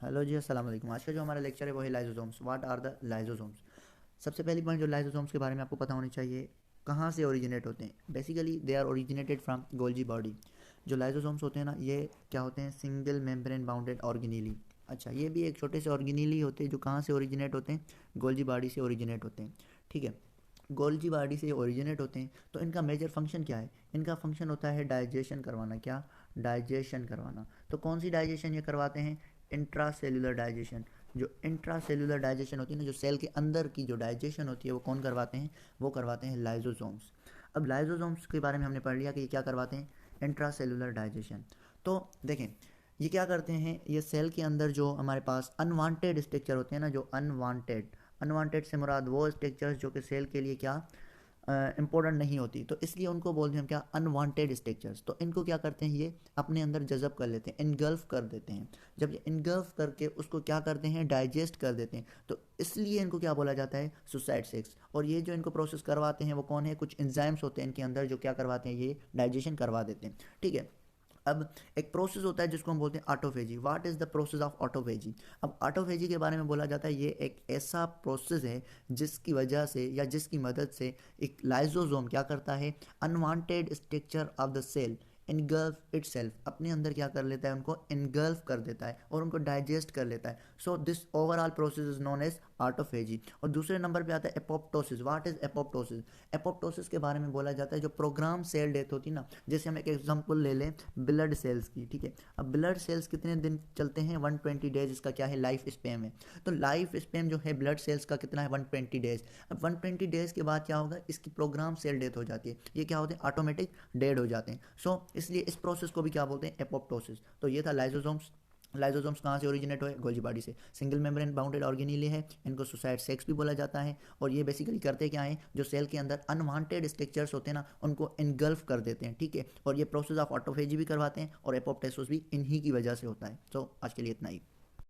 Hello जी, अस्सलाम वालेकुम। आज का जो हमारा लेक्चर है वो है lysosomes. What are the lysosomes. सबसे पहली पॉइंट जो लाइसोसोम्स के बारे में आपको पता होनी चाहिए, कहाँ से ओरिजिनेट होते हैं। Basically they are originated from Golgi body. जो लाइसोसोम्स होते हैं ना, ये क्या होते हैं, सिंगल मेम्ब्रेन बाउंडेड ऑर्गेनीली। अच्छा, ये भी एक छोटे से ऑर्गेनीली होते हैं जो कहाँ से ओरिजिनेट होते हैं, गोल्जी बॉडी से ओरिजिनेट होते हैं। ठीक है, गोल्जी बॉडी से ओरिजिनेट होते हैं। तो इनका मेजर फंक्शन क्या है, इनका फंक्शन होता है डाइजेशन करवाना। क्या, डाइजेशन करवाना। तो कौन सी डाइजेशन ये करवाते हैं, इंट्रा सेलुलर डाइजेशन। जो इंट्रा सेलुलर डाइजेशन होती है ना, जो सेल के अंदर की जो डाइजेशन होती है वो कौन करवाते हैं, वो करवाते हैं लाइसोसोम्स। अब लाइसोसोम्स के बारे में हमने पढ़ लिया कि ये क्या करवाते हैं, इंट्रा सेलुलर डाइजेशन। तो देखें, ये क्या करते हैं, ये सेल के अंदर जो हमारे पास अनवांटेड स्ट्रक्चर होते हैं ना, जो अनवांटेड, अनवांटेड से मुराद वो स्ट्रक्चर्स जो कि सेल के लिए क्या इंपॉर्टेंट नहीं होती, तो इसलिए उनको बोलते हैं हम क्या, अनवांटेड स्ट्रक्चर्स। तो इनको क्या करते हैं, ये अपने अंदर जज़ब कर लेते हैं, इनगल्फ कर देते हैं। जब ये इनगल्फ करके उसको क्या करते हैं, डाइजेस्ट कर देते हैं, तो इसलिए इनको क्या बोला जाता है, सुसाइड सेक्स। और ये जो इनको प्रोसेस करवाते हैं वो कौन है, कुछ एंजाइम्स होते हैं इनके अंदर जो क्या करवाते हैं, ये डाइजेशन करवा देते हैं। ठीक है, अब एक प्रोसेस होता है जिसको हम बोलते हैं autophagy. What is the process of autophagy. अब ऑटोफेजी के बारे में बोला जाता है, ये एक ऐसा प्रोसेस है जिसकी वजह से या जिसकी मदद से एक लाइसोसोम क्या करता है, unwanted structure of the cell engulf itself, अपने अंदर क्या कर लेता है, उनको इनगल्फ कर देता है और उनको डाइजेस्ट कर लेता है। So this overall process is known as autophagy. और दूसरे नंबर पे आता है apoptosis. What is apoptosis. Apoptosis के बारे में बोला जाता है जो प्रोग्राम सेल डेथ होती है ना, जैसे हम एक एग्जांपल ले लें ब्लड सेल्स की। ठीक है, अब ब्लड सेल्स कितने दिन चलते हैं, 120 डेज इसका क्या है, लाइफ स्पेम है। तो लाइफ स्पेम जो है ब्लड सेल्स का कितना है, 120 डेज। अब 120 डेज के बाद क्या होगा, इसकी प्रोग्राम सेल डेथ हो जाती है, ये क्या होते हैं, ऑटोमेटिक डेड हो जाते हैं। सो इसलिए इस प्रोसेस को भी क्या बोलते हैं, एपोप्टोसिस। तो ये था लाइसोसोम्स। लाइसोसोम्स कहाँ से ओरिजिनेट हुए, गोल्जी बॉडी से। सिंगल मेम्ब्रेन बाउंडेड ऑर्गेनीली है, इनको सुसाइड सेक्स भी बोला जाता है। और ये बेसिकली करते क्या है, जो सेल के अंदर अनवांटेड स्ट्रक्चर्स होते हैं ना, उनको इनगल्फ कर देते हैं। ठीक है, और ये प्रोसेस ऑफ ऑटोफेजी भी करवाते हैं और एपोप्टोसिस भी इन्हीं की वजह से होता है। तो आज के लिए इतना ही।